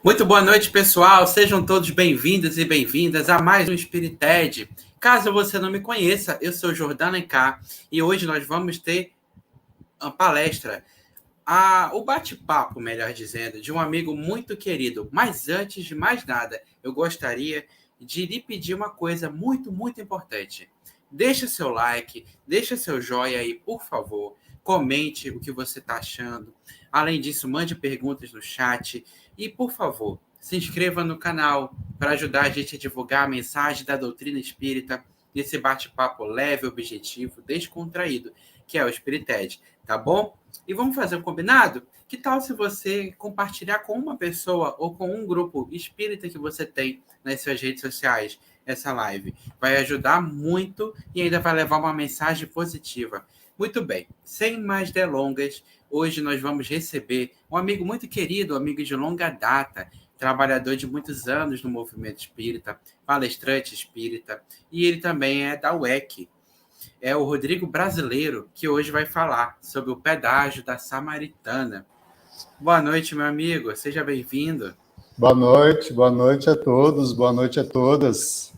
Muito boa noite, pessoal. Sejam todos bem-vindos e bem-vindas a mais um Spirited. Caso você não me conheça, eu sou Jordana K e hoje nós vamos ter uma palestra, o bate-papo, melhor dizendo, de um amigo muito querido. Mas antes de mais nada, eu gostaria de lhe pedir uma coisa muito, muito importante. Deixa seu like, deixa seu joinha aí, por favor. Comente o que você está achando. Além disso, mande perguntas no chat. E, por favor, se inscreva no canal para ajudar a gente a divulgar a mensagem da doutrina espírita nesse bate-papo leve, objetivo, descontraído, que é o Spirited, tá bom? E vamos fazer um combinado? Que tal se você compartilhar com uma pessoa ou com um grupo espírita que você tem nas suas redes sociais essa live? Vai ajudar muito e ainda vai levar uma mensagem positiva. Muito bem, sem mais delongas, hoje nós vamos receber um amigo muito querido, um amigo de longa data, trabalhador de muitos anos no movimento espírita, palestrante espírita, e ele também é da UEC. É o Rodrigo Brasileiro, que hoje vai falar sobre o pedágio da Samaritana. Boa noite, meu amigo, seja bem-vindo. Boa noite a todos, boa noite a todas.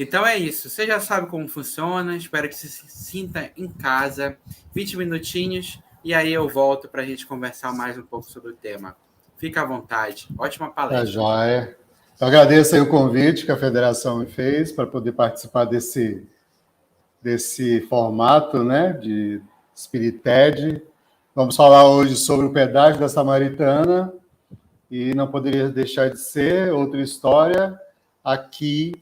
Então é isso, você já sabe como funciona, espero que você se sinta em casa, 20 minutinhos, e aí eu volto para a gente conversar mais um pouco sobre o tema. Fica à vontade, ótima palestra. Tá joia. Eu agradeço aí o convite que a Federação me fez para poder participar desse formato, né, de Spirited. Vamos falar hoje sobre o pedágio da Samaritana, e não poderia deixar de ser outra história. Aqui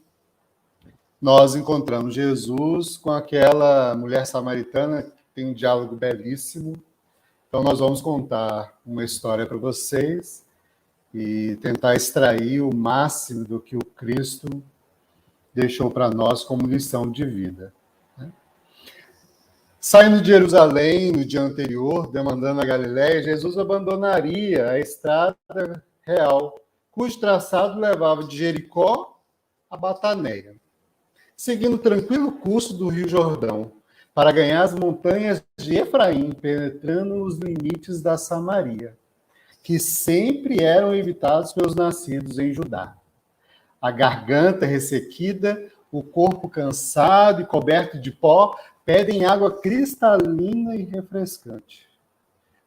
nós encontramos Jesus com aquela mulher samaritana, que tem um diálogo belíssimo. Então, nós vamos contar uma história para vocês e tentar extrair o máximo do que o Cristo deixou para nós como lição de vida. Saindo de Jerusalém no dia anterior, demandando a Galiléia, Jesus abandonaria a estrada real, cujo traçado levava de Jericó a Bataneia, seguindo o tranquilo curso do Rio Jordão, para ganhar as montanhas de Efraim, penetrando os limites da Samaria, que sempre eram evitados pelos nascidos em Judá. A garganta ressequida, o corpo cansado e coberto de pó, pedem água cristalina e refrescante.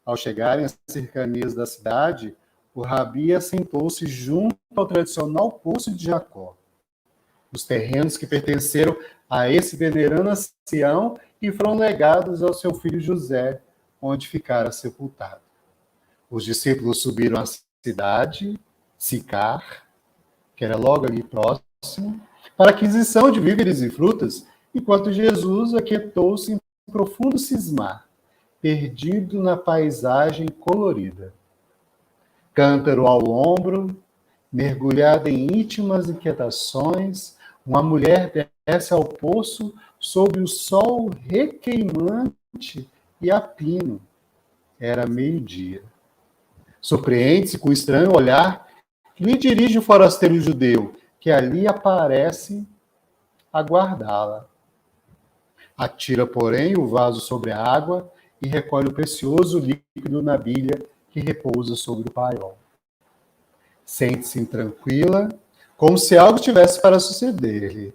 Ao chegarem às cercanias da cidade, o rabi assentou-se junto ao tradicional poço de Jacó. Os terrenos que pertenceram a esse venerano ancião e foram legados ao seu filho José, onde ficara sepultado. Os discípulos subiram à cidade, Sicar, que era logo ali próximo, para aquisição de víveres e frutas, enquanto Jesus aquietou-se em profundo cismar, perdido na paisagem colorida. Cântaro ao ombro, mergulhada em íntimas inquietações, uma mulher desce ao poço sob o sol requeimante e a pino. Era meio-dia. Surpreende-se com o estranho olhar que lhe dirige o forasteiro judeu, que ali aparece a guardá-la. Atira, porém, o vaso sobre a água e recolhe o precioso líquido na bilha que repousa sobre o paiol. Sente-se intranquila, como se algo tivesse para suceder-lhe.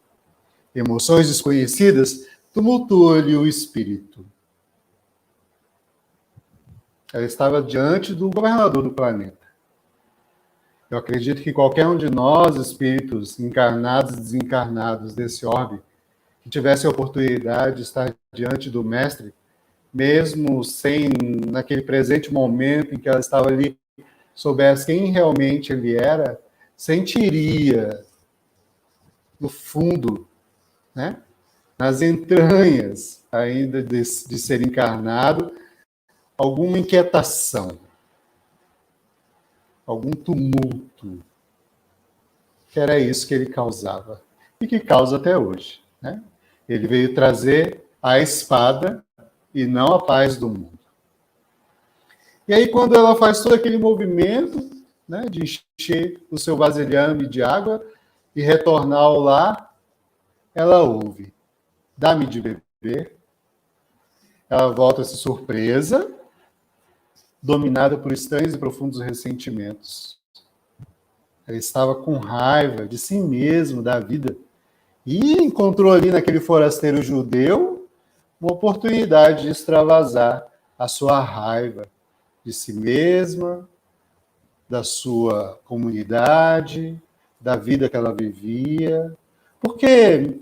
Emoções desconhecidas tumultuam-lhe o espírito. Ela estava diante do governador do planeta. Eu acredito que qualquer um de nós, espíritos encarnados e desencarnados desse orbe, que tivesse a oportunidade de estar diante do Mestre, mesmo sem, naquele presente momento em que ela estava ali, soubesse quem realmente ele era, sentiria no fundo, né, nas entranhas ainda de ser encarnado, alguma inquietação, algum tumulto, que era isso que ele causava, e que causa até hoje. Né? Ele veio trazer a espada e não a paz do mundo. E aí, quando ela faz todo aquele movimento, né, de encher o seu vasilhame de água e retornar ao lar, ela ouve: dá-me de beber. Ela volta-se surpresa, dominada por estranhos e profundos ressentimentos. Ela estava com raiva de si mesma, da vida, e encontrou ali naquele forasteiro judeu uma oportunidade de extravasar a sua raiva de si mesma, da sua comunidade, da vida que ela vivia. Porque,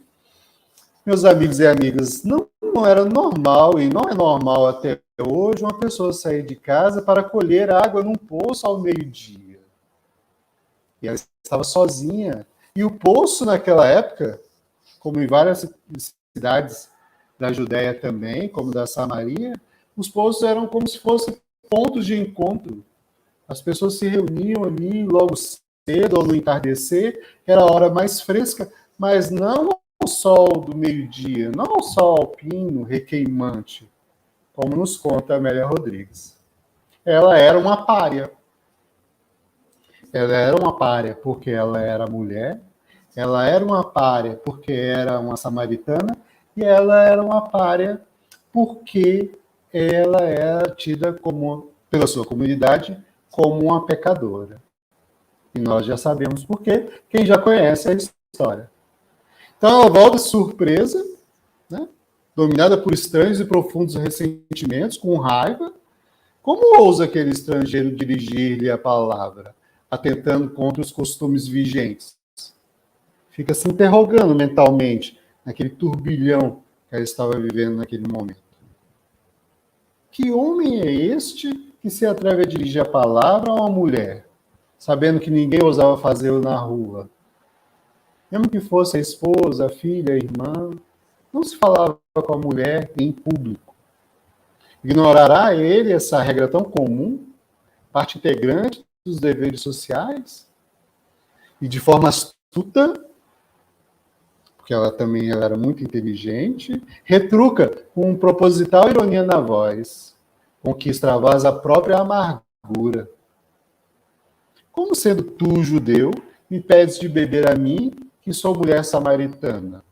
meus amigos e amigas, não era normal, e não é normal até hoje, uma pessoa sair de casa para colher água num poço ao meio-dia. E ela estava sozinha. E o poço, naquela época, como em várias cidades da Judéia também, como da Samaria, os poços eram como se fossem pontos de encontro. As pessoas se reuniam ali logo cedo ou no entardecer, que era a hora mais fresca, mas não ao sol do meio-dia, não ao sol alpino, requeimante, como nos conta Amélia Rodrigues. Ela era uma pária. Ela era uma pária porque ela era mulher, ela era uma pária porque era uma samaritana, e ela era uma pária porque ela era tida como, pela sua comunidade, como uma pecadora. E nós já sabemos por quê, quem já conhece a história. Então ela volta surpresa, né, dominada por estranhos e profundos ressentimentos, com raiva. Como ousa aquele estrangeiro dirigir-lhe a palavra, atentando contra os costumes vigentes? Fica se interrogando mentalmente naquele turbilhão que ela estava vivendo naquele momento. Que homem é este que se atreve a dirigir a palavra a uma mulher, sabendo que ninguém ousava fazê-lo na rua? Mesmo que fosse a esposa, a filha, a irmã, não se falava com a mulher em público. Ignorará ele essa regra tão comum, parte integrante dos deveres sociais? E de forma astuta, porque ela era muito inteligente, retruca com proposital ironia na voz, com que extravasa a própria amargura. Como sendo tu, judeu, me pedes de beber a mim, que sou mulher samaritana?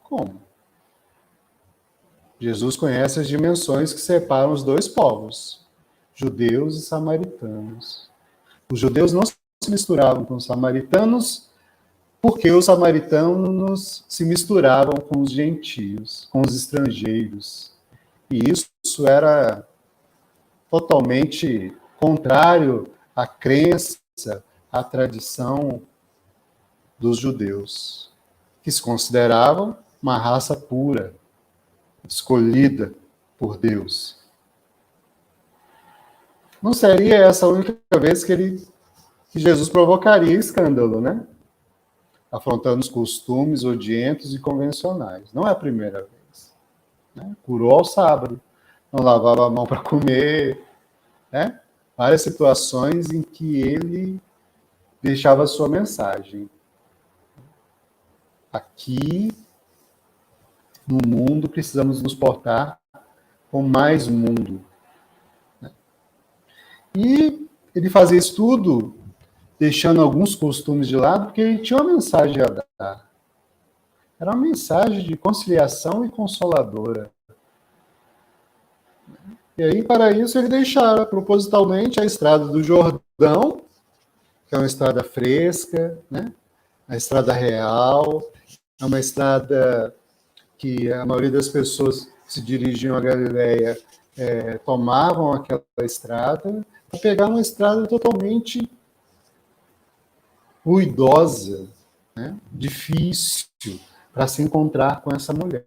Como? Jesus conhece as dimensões que separam os dois povos, judeus e samaritanos. Os judeus não se misturavam com os samaritanos, porque os samaritanos se misturavam com os gentios, com os estrangeiros. E isso era totalmente contrário à crença, à tradição dos judeus, que se consideravam uma raça pura, escolhida por Deus. Não seria essa a única vez que Jesus provocaria escândalo, né? Afrontando os costumes odientos e convencionais. Não é a primeira vez. Né? Curou ao sábado, não lavava a mão para comer. Né? Várias situações em que ele deixava a sua mensagem. Aqui, no mundo, precisamos nos portar com mais mundo. Né? E ele fazia isso tudo deixando alguns costumes de lado, porque ele tinha uma mensagem a dar. Era uma mensagem de conciliação e consoladora. E aí, para isso, ele deixara propositalmente a estrada do Jordão, que é uma estrada fresca, né? A estrada real, é uma estrada que a maioria das pessoas que se dirigiam a Galileia tomavam aquela estrada, para pegar uma estrada totalmente ruidosa, né? Difícil, para se encontrar com essa mulher.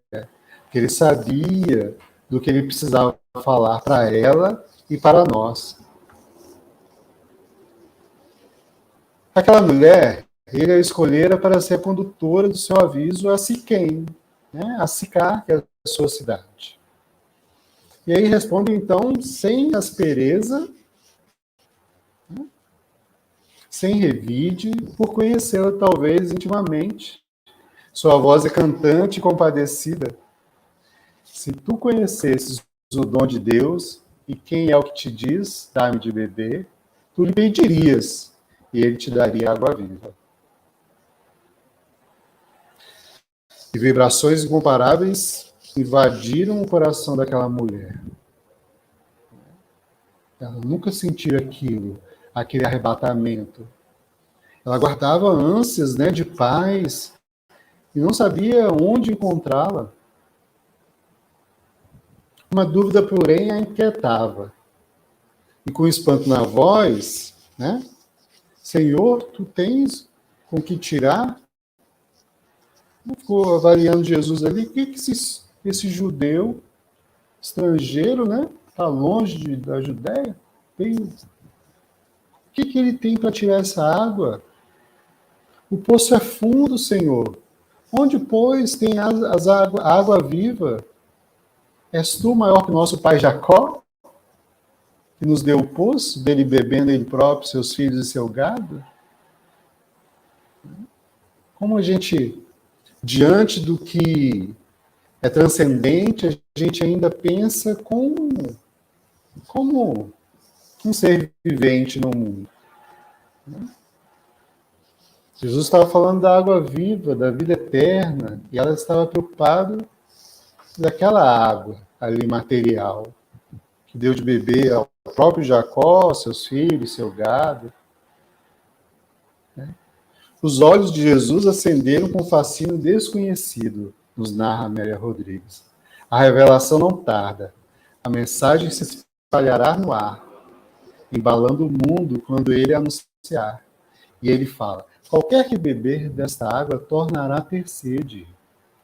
Porque ele sabia do que ele precisava falar para ela e para nós. Aquela mulher, ele a escolhera para ser a condutora do seu aviso a Siquém, né? A Sicar, que é a sua cidade. E aí responde, então, sem aspereza, né? Sem revide, por conhecê-la talvez intimamente. Sua voz é cantante e compadecida. Se tu conhecesses o dom de Deus e quem é o que te diz, dá-me de beber, tu lhe pedirias e ele te daria água viva. E vibrações incomparáveis invadiram o coração daquela mulher. Ela nunca sentiu aquele arrebatamento. Ela guardava ânsias, né, de paz e não sabia onde encontrá-la. Uma dúvida, porém, a inquietava. E com espanto na voz, né? Senhor, tu tens com que tirar? Ficou avaliando Jesus ali. O que esse judeu estrangeiro, né? Está longe da Judéia? O que ele tem para tirar essa água? O poço é fundo, Senhor. Onde, pois, tem a água viva? És tu maior que nosso pai Jacó, que nos deu o poço, dele bebendo ele próprio, seus filhos e seu gado? Como a gente, diante do que é transcendente, a gente ainda pensa como um ser vivente no mundo. Jesus estava falando da água viva, da vida eterna, e ela estava preocupada daquela água ali material, que deu de beber ao próprio Jacó, seus filhos, seu gado. Os olhos de Jesus acenderam com um fascínio desconhecido, nos narra Amélia Rodrigues. A revelação não tarda. A mensagem se espalhará no ar, embalando o mundo quando ele anunciar. E ele fala: qualquer que beber desta água tornará a ter sede,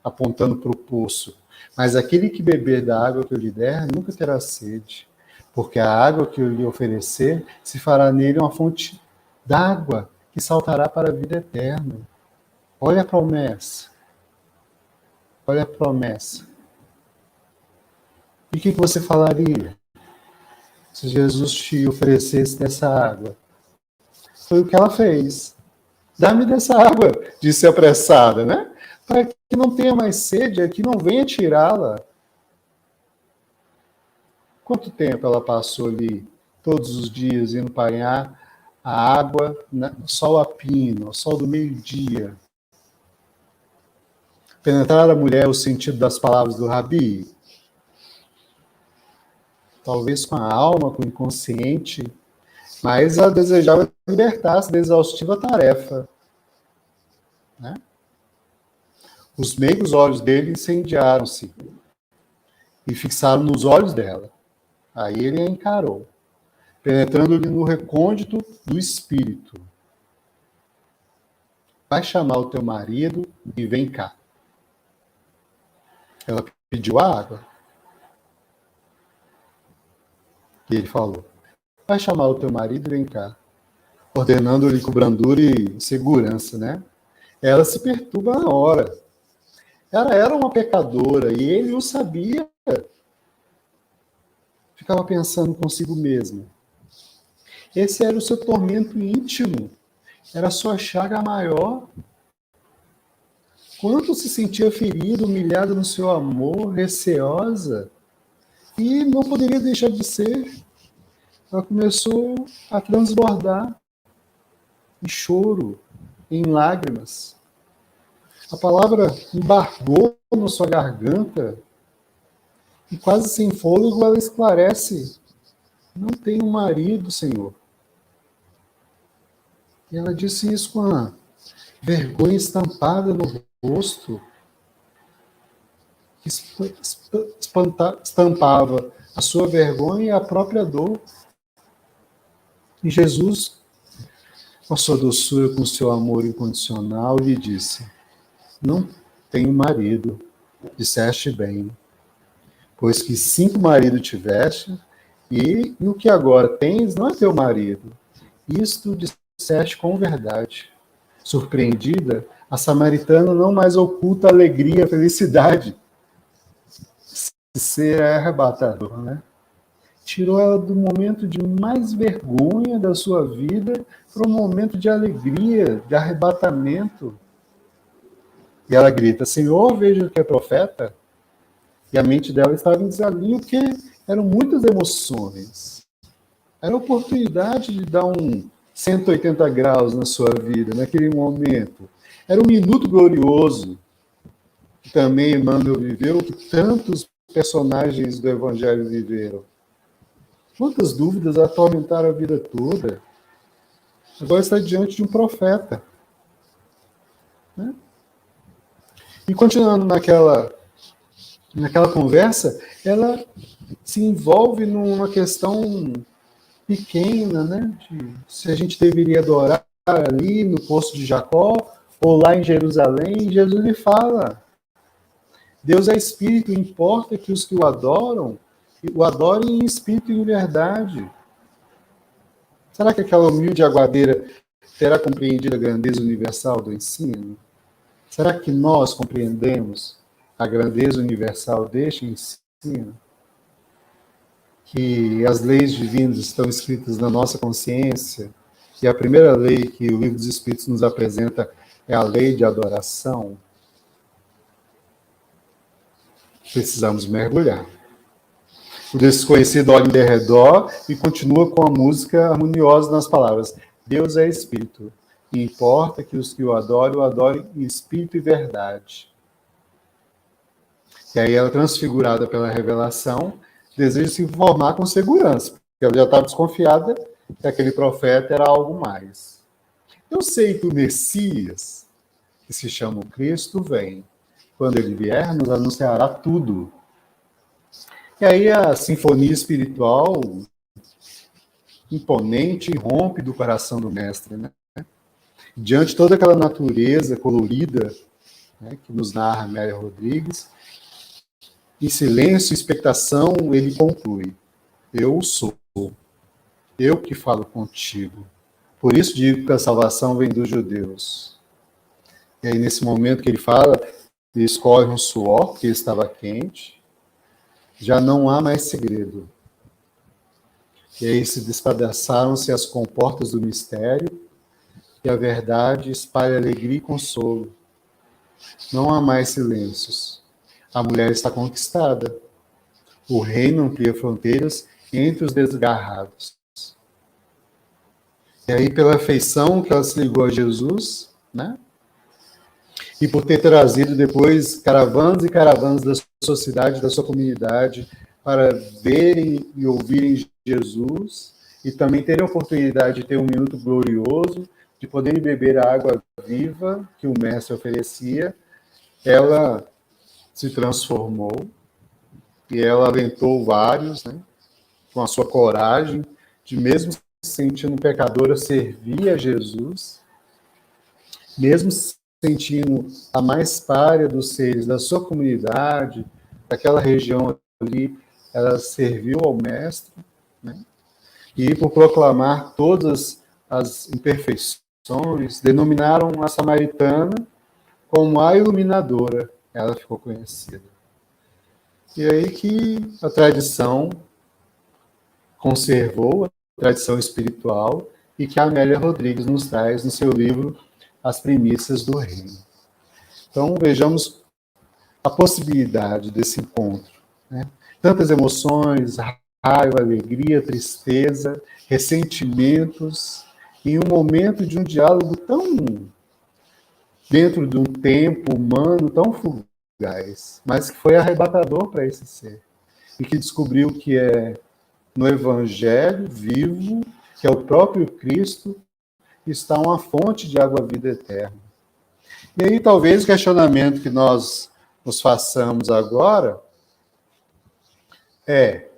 apontando para o poço. Mas aquele que beber da água que eu lhe der nunca terá sede, porque a água que eu lhe oferecer se fará nele uma fonte d'água que saltará para a vida eterna. Olha a promessa. Olha a promessa. E o que você falaria se Jesus te oferecesse dessa água? Foi o que ela fez. Dá-me dessa água, disse apressada, né? Para que não tenha mais sede, que não venha tirá-la. Quanto tempo ela passou ali, todos os dias, indo apanhar a água no sol a pino, ao sol do meio-dia? Penetrar a mulher o sentido das palavras do Rabi? Talvez com a alma, com o inconsciente, mas ela desejava libertar-se da exaustiva tarefa. Né? Os meigos olhos dele incendiaram-se e fixaram nos olhos dela. Aí ele a encarou, penetrando-lhe no recôndito do espírito. Vai chamar o teu marido e vem cá. Ela pediu água. E ele falou: vai chamar o teu marido e vem cá. Ordenando-lhe com brandura e segurança, né? Ela se perturba na hora. Ela era uma pecadora e ele o sabia. Ficava pensando consigo mesma. Esse era o seu tormento íntimo. Era a sua chaga maior. Quanto se sentia ferida, humilhada no seu amor, receosa. E não poderia deixar de ser. Ela começou a transbordar em choro, em lágrimas. A palavra embargou na sua garganta e quase sem fôlego ela esclarece: não tenho marido, Senhor. E ela disse isso com a vergonha estampada no rosto, que estampava a sua vergonha e a própria dor. E Jesus, com a sua doçura, com o seu amor incondicional, lhe disse: não tenho marido, disseste bem, pois que 5 maridos tiveste, e o que agora tens não é teu marido. Isto disseste com verdade. Surpreendida, a samaritana não mais oculta a alegria, a felicidade. Ser é arrebatador, né? Tirou ela do momento de mais vergonha da sua vida para um momento de alegria, de arrebatamento. E ela grita: Senhor, vejo que é profeta. E a mente dela estava em desalinho, porque eram muitas emoções. Era a oportunidade de dar um 180 graus na sua vida, naquele momento. Era um minuto glorioso, que também Emmanuel viveu, que tantos personagens do Evangelho viveram. Quantas dúvidas atormentaram a vida toda? Agora está diante de um profeta. Né? E continuando naquela conversa, ela se envolve numa questão pequena, né? Se a gente deveria adorar ali no poço de Jacó ou lá em Jerusalém. Jesus lhe fala: Deus é espírito, importa que os que o adorem em espírito e em verdade. Será que aquela humilde aguadeira terá compreendido a grandeza universal do ensino? Será que nós compreendemos a grandeza universal deste ensino? Que as leis divinas estão escritas na nossa consciência, e a primeira lei que o Livro dos Espíritos nos apresenta é a lei de adoração? Precisamos mergulhar. O desconhecido olha em derredor e continua com a música harmoniosa nas palavras: Deus é espírito, e importa que os que o adorem em espírito e verdade. E aí ela, transfigurada pela revelação, deseja se informar com segurança, porque ela já estava desconfiada que aquele profeta era algo mais. Eu sei que o Messias, que se chama o Cristo, vem. Quando ele vier, nos anunciará tudo. E aí a sinfonia espiritual imponente rompe do coração do mestre, né? Diante de toda aquela natureza colorida, né, que nos narra Amélia Rodrigues, em silêncio e expectação, ele conclui: eu sou, eu que falo contigo. Por isso digo que a salvação vem dos judeus. E aí, nesse momento que ele fala, ele escorre um suor, porque estava quente. Já não há mais segredo. E aí se despedaçaram-se as comportas do mistério, e a verdade espalha alegria e consolo. Não há mais silêncios. A mulher está conquistada. O reino amplia fronteiras entre os desgarrados. E aí, pela afeição que ela se ligou a Jesus, né? E por ter trazido depois caravanas e caravanas da sua cidade, da sua comunidade, para verem e ouvirem Jesus, e também terem a oportunidade de ter um minuto glorioso, de poderem beber a água viva que o mestre oferecia, ela se transformou, e ela alentou vários, né, com a sua coragem, de mesmo se sentindo pecadora, servir a Jesus, mesmo sentindo a mais pálida dos seres da sua comunidade, daquela região ali, ela serviu ao mestre, né? E por proclamar todas as imperfeições, denominaram a samaritana como a iluminadora. Ela ficou conhecida. E aí que a tradição conservou, a tradição espiritual, e que a Amélia Rodrigues nos traz no seu livro As Primícias do Reino. Então, vejamos a possibilidade desse encontro, né? Tantas emoções, raiva, alegria, tristeza, ressentimentos, em um momento de um diálogo tão dentro de um tempo humano tão fugaz, mas que foi arrebatador para esse ser, e que descobriu que é no Evangelho vivo, que é o próprio Cristo, está uma fonte de água-vida eterna. E aí, talvez, o questionamento que nós nos façamos agora é: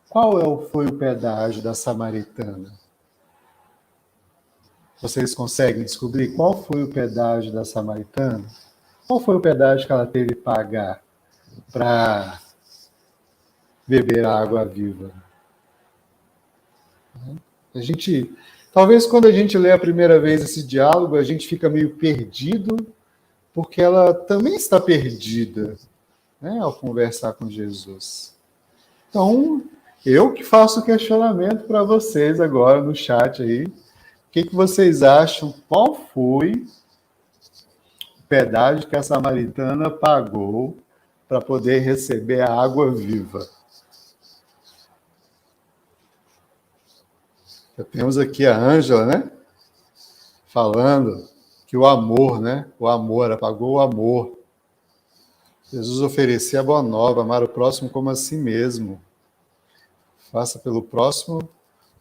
qual foi o pedágio da samaritana? Vocês conseguem descobrir qual foi o pedágio da samaritana? Qual foi o pedágio que ela teve que pagar para beber a água viva? A gente, talvez quando a gente lê a primeira vez esse diálogo, a gente fica meio perdido, porque ela também está perdida, né, ao conversar com Jesus. Então, eu que faço o questionamento para vocês agora no chat aí. O que vocês acham? Qual foi o pedágio que a samaritana pagou para poder receber a água viva? Já temos aqui a Ângela, né? Falando que o amor, né? O amor, apagou o amor. Jesus oferecia a boa nova, amar o próximo como a si mesmo. Faça pelo próximo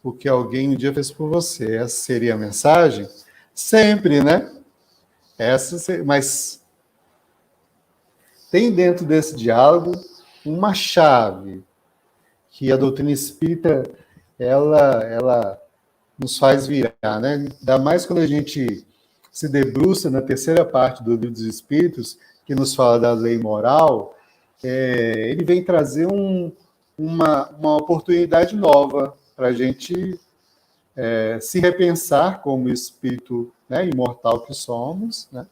o que alguém um dia fez por você. Essa seria a mensagem? Sempre, né? Mas tem dentro desse diálogo uma chave que a doutrina espírita ela nos faz virar, né? Ainda mais quando a gente se debruça na terceira parte do Livro dos Espíritos, que nos fala da lei moral, ele vem trazer uma oportunidade nova para a gente se repensar como espírito, né, imortal que somos, né?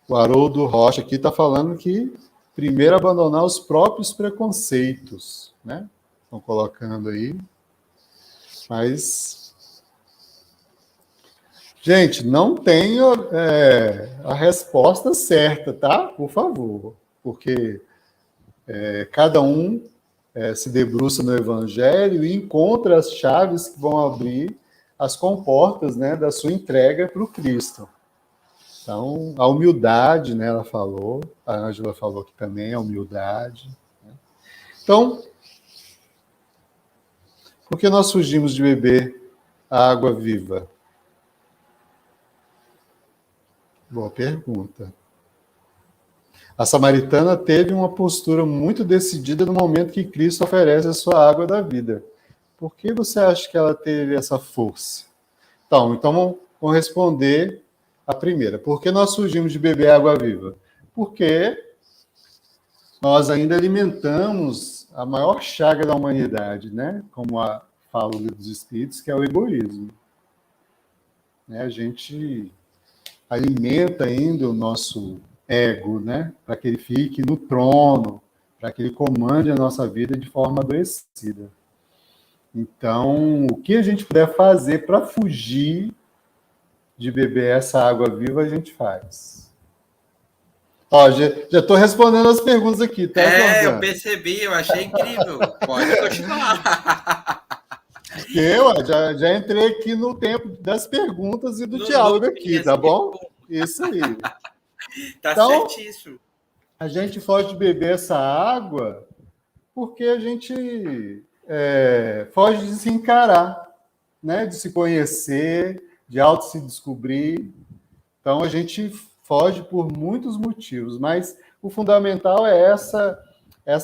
O Haroldo Rocha aqui está falando que primeiro abandonar os próprios preconceitos, né? Estão colocando aí. Mas, gente, não tenho a resposta certa, tá? Por favor. Porque cada um se debruça no Evangelho e encontra as chaves que vão abrir as comportas, né, da sua entrega para o Cristo. Então, a humildade, né, ela falou, a Ângela falou que também a humildade. Né? Então, por que nós fugimos de beber a água viva? Boa pergunta. A samaritana teve uma postura muito decidida no momento que Cristo oferece a sua água da vida. Por que você acha que ela teve essa força? Então vamos responder a primeira. Por que nós fugimos de beber água viva? Porque nós ainda alimentamos a maior chaga da humanidade, né? Como fala o Livro dos Espíritos, que é o egoísmo. Né? A gente alimenta ainda o nosso ego, né? Para que ele fique no trono, para que ele comande a nossa vida de forma adoecida. Então, o que a gente puder fazer para fugir de beber essa água viva, a gente faz. Ó, já estou respondendo as perguntas aqui, tá? Eu percebi, eu achei incrível. Pode continuar. Eu já entrei aqui no tempo das perguntas e do diálogo aqui, tá bom? Isso aí. Tá então, certíssimo. A gente foge de beber essa água porque a gente foge de se encarar, né? De se conhecer, de auto se descobrir. Então, a gente foge por muitos motivos, mas o fundamental é essa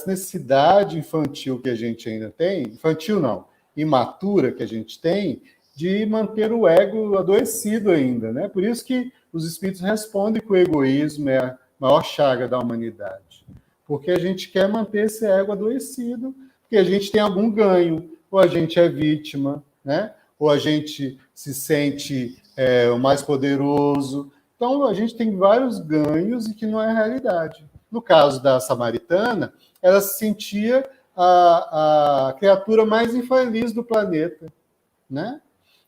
necessidade infantil que a gente ainda tem, infantil não, imatura que a gente tem, de manter o ego adoecido ainda, né? Por isso que os espíritos respondem que o egoísmo é a maior chaga da humanidade, porque a gente quer manter esse ego adoecido, porque a gente tem algum ganho, ou a gente é vítima, né? Ou a gente se sente o mais poderoso. Então, a gente tem vários ganhos e que não é realidade. No caso da samaritana, ela se sentia a criatura mais infeliz do planeta, né?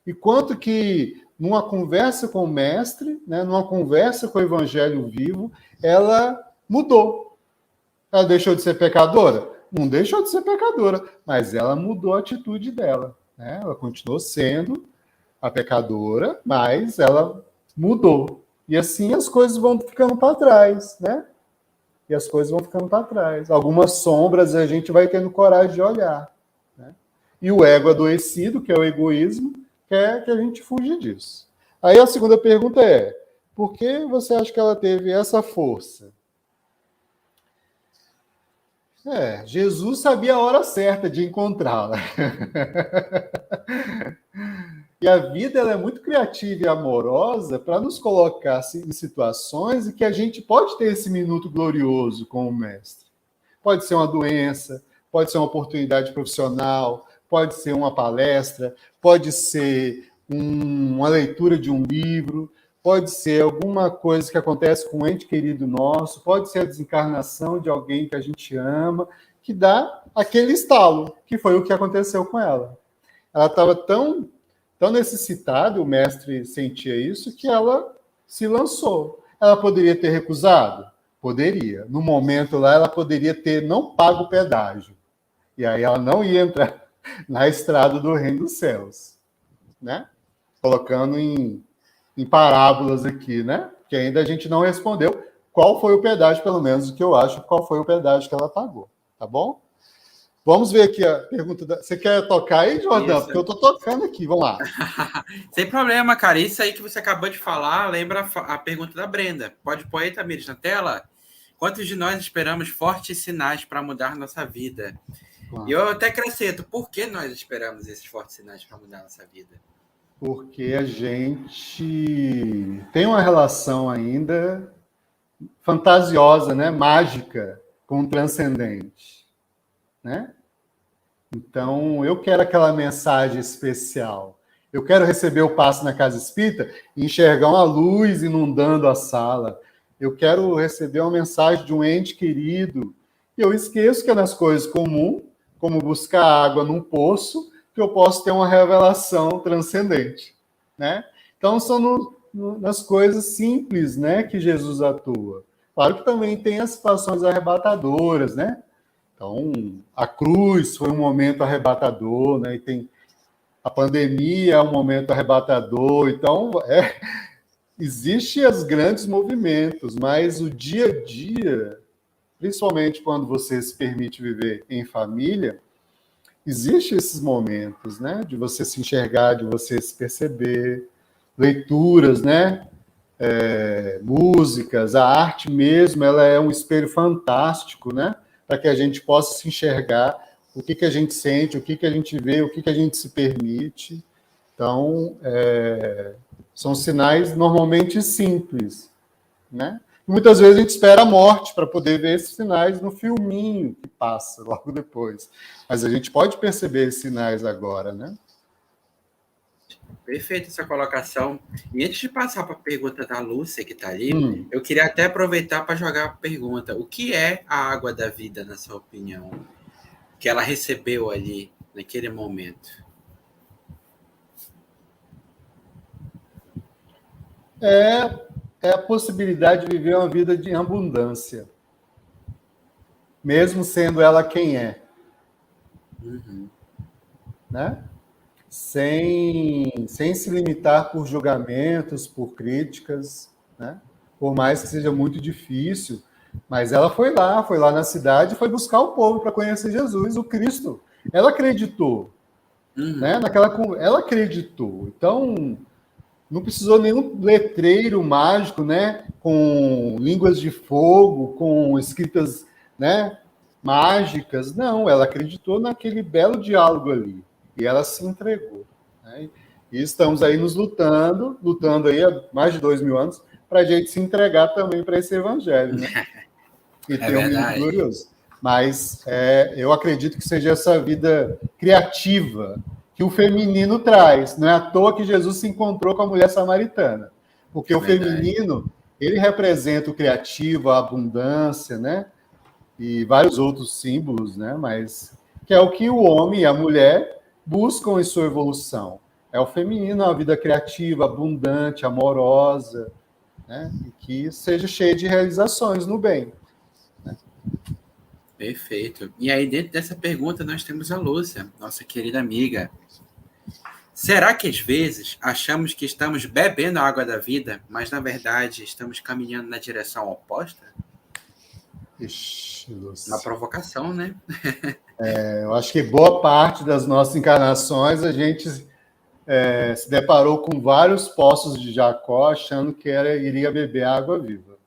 E quanto que, numa conversa com o mestre, né, numa conversa com o evangelho vivo, ela mudou. Ela deixou de ser pecadora? Não deixou de ser pecadora, mas ela mudou a atitude dela. Né? Ela continuou sendo a pecadora, mas ela mudou. E assim as coisas vão ficando para trás, né? E as coisas vão ficando para trás. Algumas sombras a gente vai tendo coragem de olhar. Né? E o ego adoecido, que é o egoísmo, quer que a gente fuja disso. Aí a segunda pergunta é, por que você acha que ela teve essa força? Jesus sabia a hora certa de encontrá-la. E a vida ela é muito criativa e amorosa para nos colocar em situações em que a gente pode ter esse minuto glorioso com o mestre. Pode ser uma doença, pode ser uma oportunidade profissional, pode ser uma palestra, pode ser uma leitura de um livro, pode ser alguma coisa que acontece com um ente querido nosso, pode ser a desencarnação de alguém que a gente ama, que dá aquele estalo, que foi o que aconteceu com ela. Ela estava tão necessitada, o mestre sentia isso, que ela se lançou. Ela poderia ter recusado? Poderia. No momento lá, ela poderia ter não pago o pedágio. E aí ela não ia entrar na estrada do reino dos céus. Né? Colocando em parábolas aqui, né? Que ainda a gente não respondeu qual foi o pedágio, pelo menos o que eu acho, qual foi o pedágio que ela pagou. Tá bom? Vamos ver aqui a pergunta. Você quer tocar aí, Jordão? Isso. Porque eu estou tocando aqui. Vamos lá. Sem problema, cara. Isso aí que você acabou de falar, lembra a pergunta da Brenda. Pode pôr aí, Tamires, na tela? Quantos de nós esperamos fortes sinais para mudar nossa vida? E eu até acrescento, por que nós esperamos esses fortes sinais para mudar nossa vida? Porque a gente tem uma relação ainda fantasiosa, né? Mágica com o transcendente, né? Então, eu quero aquela mensagem especial. Eu quero receber o passe na casa espírita e enxergar uma luz inundando a sala. Eu quero receber uma mensagem de um ente querido. E eu esqueço que é nas coisas comuns, como buscar água num poço, que eu posso ter uma revelação transcendente, né? Então, são nas coisas simples, né, que Jesus atua. Claro que também tem as situações arrebatadoras, né? Então, a cruz foi um momento arrebatador, né? E tem a pandemia é um momento arrebatador. Então, existem os grandes movimentos, mas o dia a dia, principalmente quando você se permite viver em família, existem esses momentos, né? De você se enxergar, de você se perceber, leituras, né? Músicas, a arte mesmo, ela é um espelho fantástico, né? Para que a gente possa se enxergar o que a gente sente, o que a gente vê, o que a gente se permite. Então, são sinais normalmente simples, né? Muitas vezes a gente espera a morte para poder ver esses sinais no filminho que passa logo depois. Mas a gente pode perceber esses sinais agora, né? Perfeita essa colocação. E antes de passar para a pergunta da Lúcia, que está ali, eu queria até aproveitar para jogar a pergunta. O que é a água da vida, na sua opinião? Que ela recebeu ali, naquele momento? É a possibilidade de viver uma vida de abundância, mesmo sendo ela quem é. Uhum. Né? Sem se limitar por julgamentos, por críticas, né? Por mais que seja muito difícil, mas ela foi lá na cidade, foi buscar o povo para conhecer Jesus, o Cristo. Ela acreditou, né? Ela acreditou. Então, não precisou nenhum letreiro mágico, né? Com línguas de fogo, com escritas, né? Mágicas. Não, ela acreditou naquele belo diálogo ali. E ela se entregou. Né? E estamos aí nos lutando aí há mais de 2000 anos, para a gente se entregar também para esse evangelho, né? E ter um mundo glorioso. Mas eu acredito que seja essa vida criativa que o feminino traz. Não é à toa que Jesus se encontrou com a mulher samaritana. Porque o feminino, ele representa o criativo, a abundância, né? E vários outros símbolos, né? Mas que é o que o homem e a mulher buscam em sua evolução. É o feminino, a vida criativa, abundante, amorosa, né? E que seja cheia de realizações no bem. Né? Perfeito. E aí, dentro dessa pergunta, nós temos a Lúcia, nossa querida amiga. Será que às vezes achamos que estamos bebendo a água da vida, mas na verdade estamos caminhando na direção oposta? Ixi, Lúcia. Uma provocação, né? Eu acho que boa parte das nossas encarnações a gente se deparou com vários poços de Jacó achando que iria beber água viva.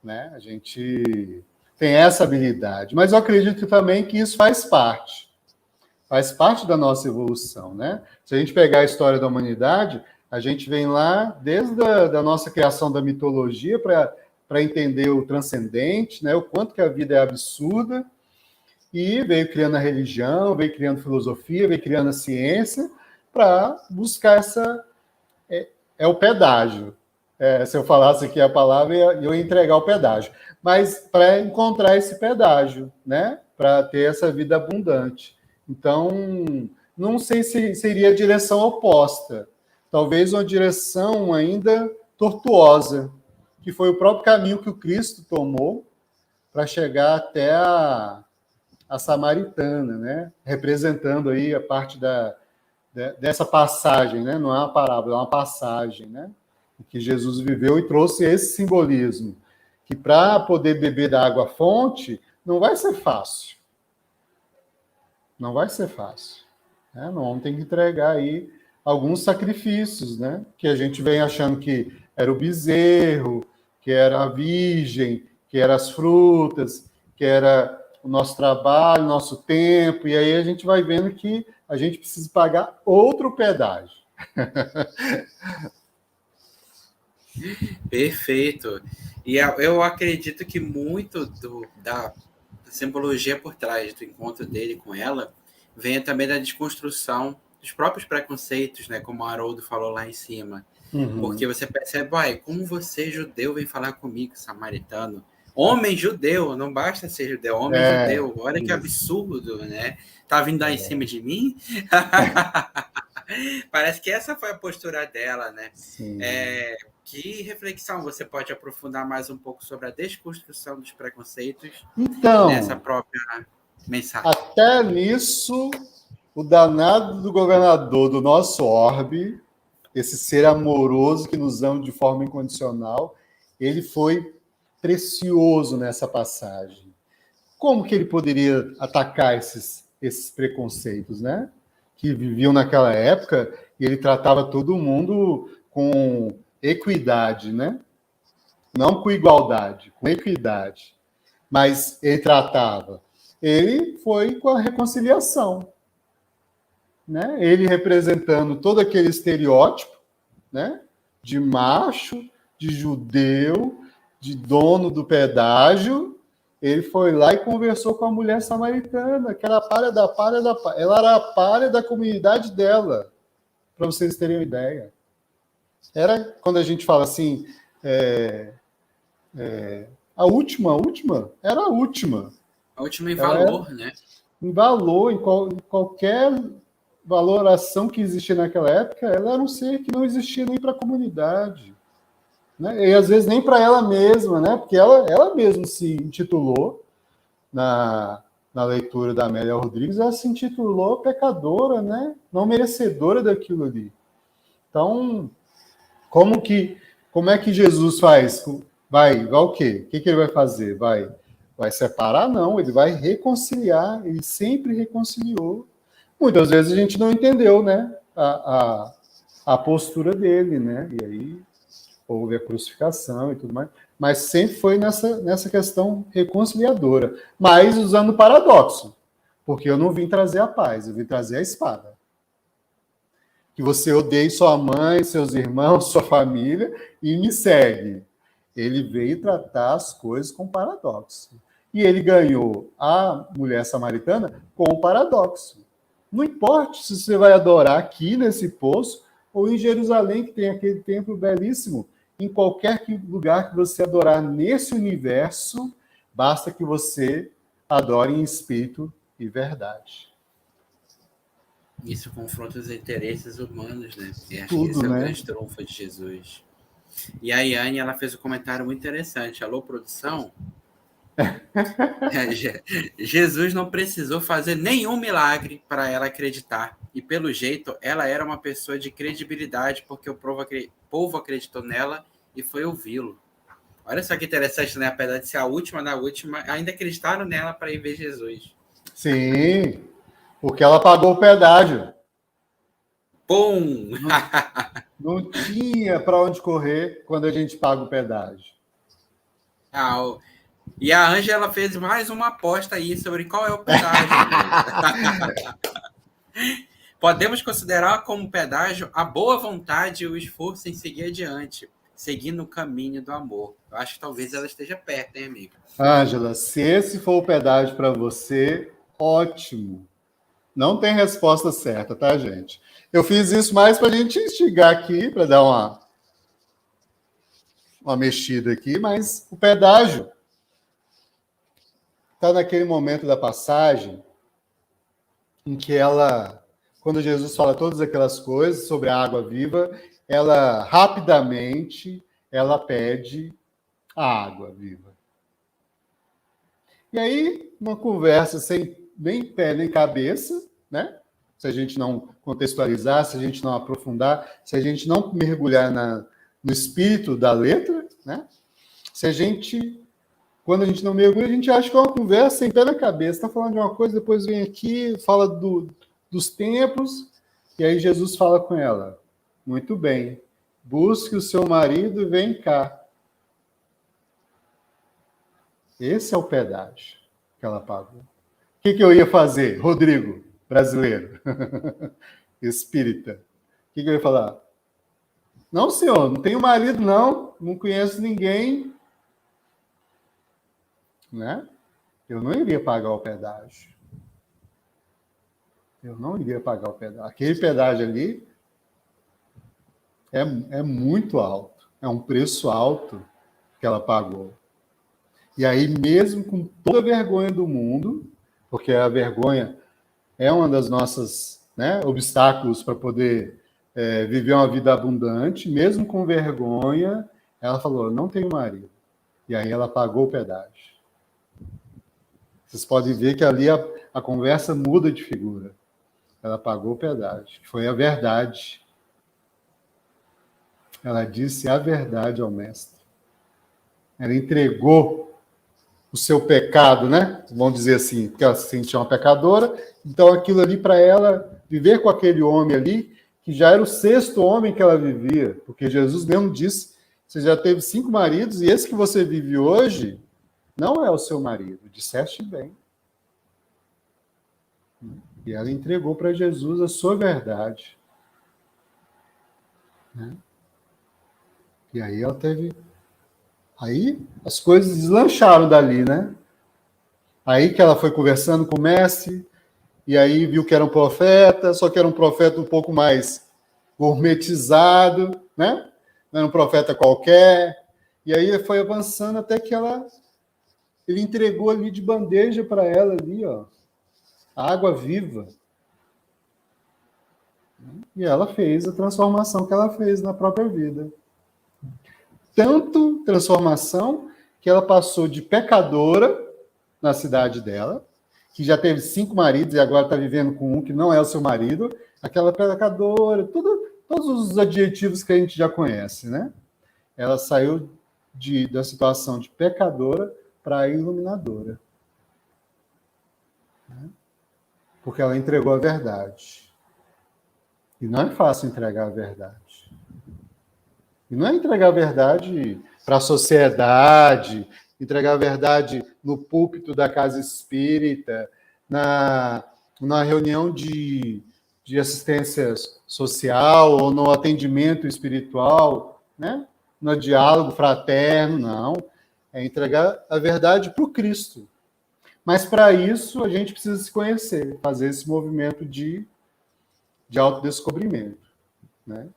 Né? A gente tem essa habilidade. Mas eu acredito também que isso faz parte da nossa evolução. Né? Se a gente pegar a história da humanidade, a gente vem lá desde a nossa criação da mitologia para entender o transcendente, né? O quanto que a vida é absurda, e veio criando a religião, veio criando filosofia, veio criando a ciência, para buscar o pedágio. Se eu falasse aqui a palavra, eu ia entregar o pedágio. Mas para encontrar esse pedágio, né? Para ter essa vida abundante. Então, não sei se seria a direção oposta. Talvez uma direção ainda tortuosa, que foi o próprio caminho que o Cristo tomou para chegar até a samaritana, né? Representando aí a parte dessa passagem, né? Não é uma parábola, é uma passagem, né? Que Jesus viveu e trouxe esse simbolismo, que para poder beber da água fonte não vai ser fácil. Não vai ser fácil. Né? O homem tem que entregar aí alguns sacrifícios, né? Que a gente vem achando que era o bezerro, que era a virgem, que eram as frutas, que era o nosso trabalho, nosso tempo, e aí a gente vai vendo que a gente precisa pagar outro pedágio. Perfeito. E eu acredito que muito da simbologia por trás do encontro dele com ela venha também da desconstrução dos próprios preconceitos, né? Como o Haroldo falou lá em cima. Porque você percebe, como você, judeu, vem falar comigo, samaritano? Homem judeu, não basta ser judeu, homem judeu. Olha que absurdo, né? Tá vindo dar em cima de mim? Parece que essa foi a postura dela, né? Que reflexão você pode aprofundar mais um pouco sobre a desconstrução dos preconceitos nessa própria mensagem? Até nisso, o danado do governador do nosso orbe, esse ser amoroso que nos ama de forma incondicional, ele foi precioso nessa passagem. Como que ele poderia atacar esses preconceitos, né? Que viviam naquela época, e ele tratava todo mundo com equidade, né? Não com igualdade, com equidade. Mas ele tratava. Ele foi com a reconciliação, né? Ele representando todo aquele estereótipo, né? De macho, de judeu, de dono do pedágio. Ele foi lá e conversou com a mulher samaritana, que era a pária da pária da pária. Ela era a pária da comunidade dela, para vocês terem uma ideia. Era quando a gente fala assim, a última, era a última. A última em valor, né? Em valor, em qualquer valoração que existia naquela época, ela era um ser que não existia nem para a comunidade. Né? E às vezes nem para ela mesma, né? Porque ela mesma se intitulou, na leitura da Amélia Rodrigues, ela se intitulou pecadora, né? Não merecedora daquilo ali. Então, como é que Jesus faz? Vai o quê? O que ele vai fazer? Vai separar? Não, ele vai reconciliar, ele sempre reconciliou. Muitas vezes a gente não entendeu, né? A postura dele, né? E aí houve a crucificação e tudo mais. Mas sempre foi nessa questão reconciliadora. Mas usando o paradoxo. Porque eu não vim trazer a paz, eu vim trazer a espada. Que você odeie sua mãe, seus irmãos, sua família e me segue. Ele veio tratar as coisas com paradoxo. E ele ganhou a mulher samaritana com o paradoxo. Não importa se você vai adorar aqui nesse poço ou em Jerusalém, que tem aquele templo belíssimo. Em qualquer lugar que você adorar nesse universo, basta que você adore em espírito e verdade. Isso confronta os interesses humanos, né? E acho Tudo, que esse é o né? grande trunfo de Jesus. E a Yane, ela fez um comentário muito interessante. Alô, produção? Jesus não precisou fazer nenhum milagre para ela acreditar. E, pelo jeito, ela era uma pessoa de credibilidade, porque o povo acreditou nela e foi ouvi-lo. Olha só que interessante, né? Apesar de ser a última da última, ainda acreditaram nela para ir ver Jesus. Sim, porque ela pagou o pedágio. Pum! Não tinha para onde correr quando a gente paga o pedágio. E a Ângela fez mais uma aposta aí sobre qual é o pedágio. Podemos considerar como pedágio a boa vontade e o esforço em seguir adiante, seguindo o caminho do amor. Eu acho que talvez ela esteja perto, hein, amigo? Ângela, se esse for o pedágio para você, ótimo. Não tem resposta certa, tá, gente? Eu fiz isso mais para a gente instigar aqui, para dar uma mexida aqui, mas o pedágio está naquele momento da passagem em que quando Jesus fala todas aquelas coisas sobre a água viva, ela rapidamente pede a água viva. E aí, uma conversa sem nem pé nem cabeça, né? Se a gente não contextualizar, se a gente não aprofundar, se a gente não mergulhar no espírito da letra, né? Se a gente Quando a gente não mergulha, a gente acha que é uma conversa sem pé na cabeça. Está falando de uma coisa, depois vem aqui, fala dos tempos, e aí Jesus fala com ela. Muito bem, busque o seu marido e vem cá. Esse é o pedágio que ela pagou. O que eu ia fazer, Rodrigo, brasileiro, espírita? O que eu ia falar? Não, senhor, não tenho marido, não conheço ninguém, né? Eu não iria pagar o pedágio. Eu não iria pagar o pedágio. Aquele pedágio ali é muito alto. É um preço alto que ela pagou. E aí, mesmo com toda a vergonha do mundo, porque a vergonha é uma das nossas, né, obstáculos para poder viver uma vida abundante, mesmo com vergonha, ela falou, não tenho marido. E aí ela pagou o pedágio. Vocês podem ver que ali a conversa muda de figura. Ela pagou o pedágio, que foi a verdade. Ela disse a verdade ao mestre. Ela entregou o seu pecado, né? Vamos dizer assim, porque ela se sentia uma pecadora. Então, aquilo ali para ela, viver com aquele homem ali, que já era o 6º homem que ela vivia. Porque Jesus mesmo disse, você já teve 5 maridos, e esse que você vive hoje não é o seu marido. Disseste bem. E ela entregou para Jesus a sua verdade. Né? E aí ela teve... Aí as coisas deslancharam dali, né? Aí que ela foi conversando com o mestre, e aí viu que era um profeta, só que era um profeta um pouco mais gourmetizado, né? Não era um profeta qualquer. E aí foi avançando até que ele entregou ali de bandeja para ela ali, ó, a água viva. E ela fez a transformação que ela fez na própria vida. Tanto transformação que ela passou de pecadora na cidade dela, que já teve 5 maridos e agora está vivendo com um que não é o seu marido, aquela pecadora, todos os adjetivos que a gente já conhece, né? Ela saiu da situação de pecadora para a iluminadora. Porque ela entregou a verdade. E não é fácil entregar a verdade. E não é entregar a verdade para a sociedade, entregar a verdade no púlpito da casa espírita, na reunião de assistência social ou no atendimento espiritual, né? No diálogo fraterno, não. É entregar a verdade para o Cristo. Mas para isso a gente precisa se conhecer, fazer esse movimento de autodescobrimento, né?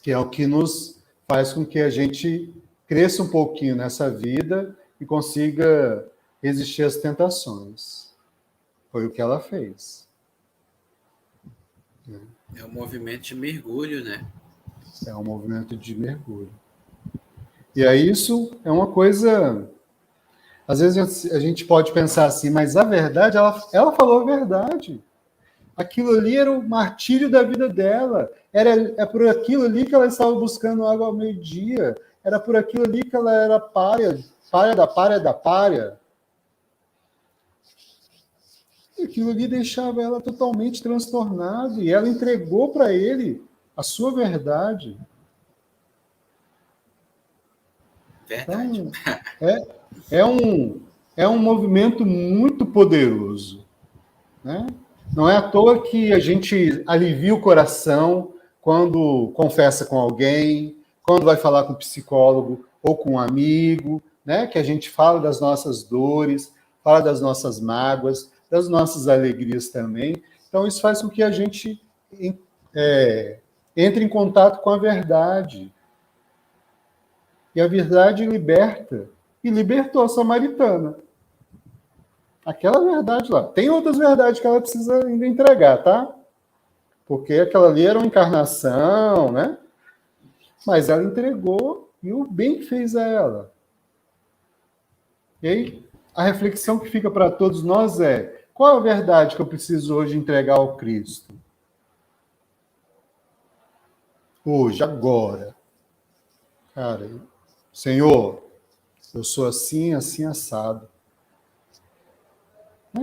Que é o que nos faz com que a gente cresça um pouquinho nessa vida e consiga resistir às tentações. Foi o que ela fez. É um movimento de mergulho, né? É um movimento de mergulho. E aí isso é uma coisa... Às vezes a gente pode pensar assim, mas a verdade, ela falou a verdade. Aquilo ali era o martírio da vida dela. É por aquilo ali que ela estava buscando água ao meio-dia. Era por aquilo ali que ela era pária da pária da pária. E aquilo ali deixava ela totalmente transtornada. E ela entregou para ele a sua verdade. Verdade. Então, é um movimento muito poderoso, né? Não é à toa que a gente alivia o coração quando confessa com alguém, quando vai falar com um psicólogo ou com um amigo, né? Que a gente fala das nossas dores, fala das nossas mágoas, das nossas alegrias também. Então, isso faz com que a gente entre em contato com a verdade. E a verdade liberta. E libertou a samaritana. Aquela verdade lá. Tem outras verdades que ela precisa ainda entregar, tá? Porque aquela ali era uma encarnação, né? Mas ela entregou e o bem que fez a ela. E aí, a reflexão que fica para todos nós é: qual a verdade que eu preciso hoje entregar ao Cristo? Hoje, agora. Cara, Senhor, Eu sou assim, assim, assado.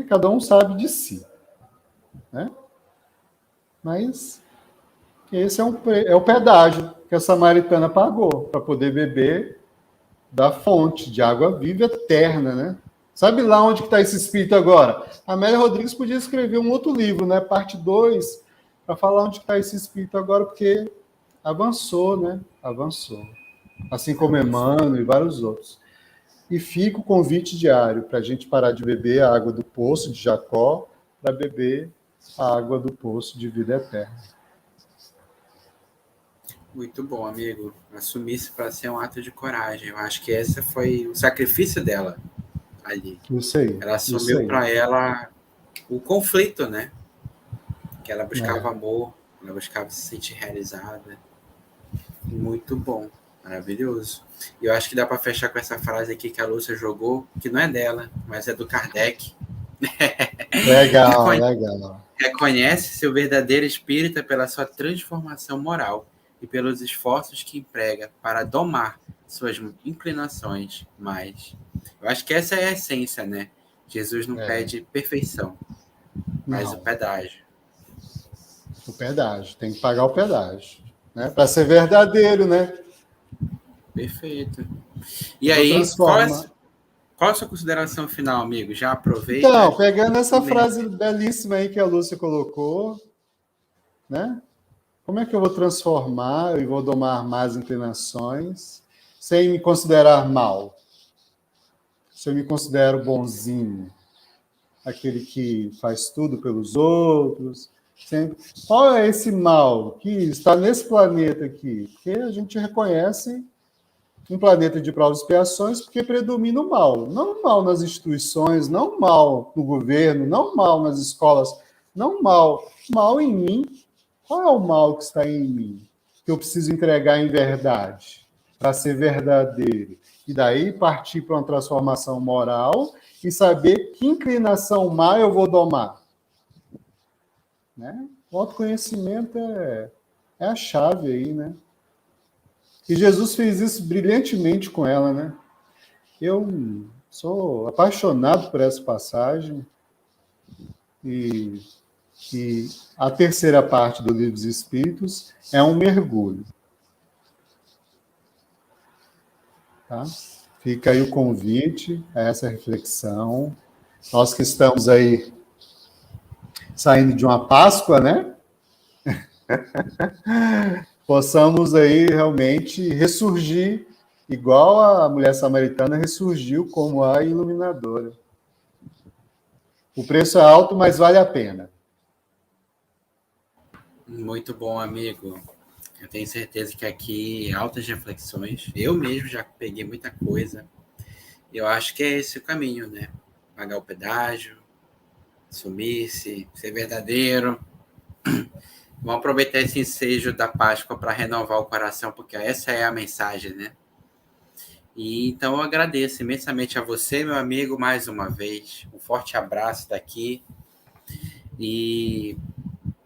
Cada um sabe de si, né? Mas esse é o pedágio que a samaritana pagou para poder beber da fonte de água viva eterna, né? Sabe lá onde está esse espírito agora? A Amélia Rodrigues podia escrever um outro livro, né? Parte 2, para falar onde está esse espírito agora, porque avançou, né? Avançou. Assim como Emmanuel e vários outros. E fica o convite diário para a gente parar de beber a água do poço de Jacó para beber a água do poço de vida eterna. Muito bom, amigo. Assumir-se para ser um ato de coragem. Eu acho que esse foi o sacrifício dela ali. Isso aí. Ela assumiu para ela o conflito, né? Que ela buscava amor, ela buscava se sentir realizada. Muito bom, maravilhoso. E eu acho que dá para fechar com essa frase aqui que a Lúcia jogou, que não é dela, mas é do Kardec. Legal, legal. Reconhece seu verdadeiro espírita pela sua transformação moral e pelos esforços que emprega para domar suas inclinações, mas eu acho que essa é a essência, né? Jesus não pede perfeição, mas o pedágio. O pedágio, tem que pagar o pedágio, né? Para ser verdadeiro, né? Perfeito. E aí, qual é a sua consideração final, amigo? Já aproveita? Então, pegando essa frase belíssima aí que a Lúcia colocou, né? Como é que eu vou transformar e vou domar más inclinações sem me considerar mal? Se eu me considero bonzinho, aquele que faz tudo pelos outros, sempre. Qual é esse mal que está nesse planeta aqui? Porque a gente reconhece um planeta de provas e expiações porque predomina o mal. Não o mal nas instituições, não o mal no governo, não o mal nas escolas, não o mal em mim. Qual é o mal que está em mim? Que eu preciso entregar em verdade, para ser verdadeiro. E daí partir para uma transformação moral e saber que inclinação má eu vou domar. Né? O autoconhecimento é a chave aí, né? E Jesus fez isso brilhantemente com ela, né? Eu sou apaixonado por essa passagem e a terceira parte do Livro dos Espíritos é um mergulho. Tá? Fica aí o convite a essa reflexão. Nós que estamos aí saindo de uma Páscoa, né? Possamos aí realmente ressurgir, igual a mulher samaritana ressurgiu como a iluminadora. O preço é alto, mas vale a pena. Muito bom, amigo. Eu tenho certeza que aqui altas reflexões. Eu mesmo já peguei muita coisa. Eu acho que é esse o caminho, né? Pagar o pedágio, sumir-se, ser verdadeiro. Vamos aproveitar esse ensejo da Páscoa para renovar o coração, porque essa é a mensagem, né? E então eu agradeço imensamente a você, meu amigo, mais uma vez. Um forte abraço daqui. E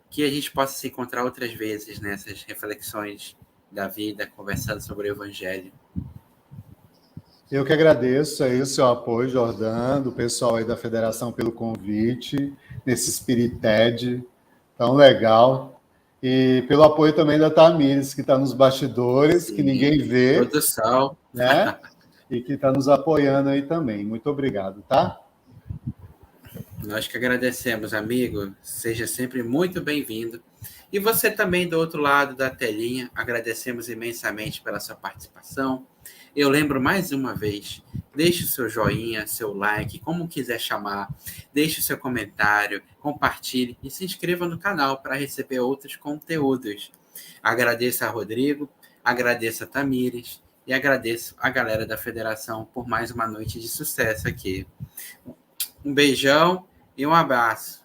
que a gente possa se encontrar outras vezes nessas reflexões da vida, conversando sobre o Evangelho. Eu que agradeço aí o seu apoio, Jordão, do pessoal aí da Federação pelo convite, nesse Spirited tão legal. E pelo apoio também da Tamires, que está nos bastidores, sim, que ninguém vê. Produção. Né? E que está nos apoiando aí também. Muito obrigado, tá? Nós que agradecemos, amigo. Seja sempre muito bem-vindo. E você também, do outro lado da telinha, agradecemos imensamente pela sua participação. Eu lembro mais uma vez, deixe o seu joinha, seu like, como quiser chamar, deixe o seu comentário, compartilhe e se inscreva no canal para receber outros conteúdos. Agradeço a Rodrigo, agradeço a Tamires e agradeço a galera da Federação por mais uma noite de sucesso aqui. Um beijão e um abraço.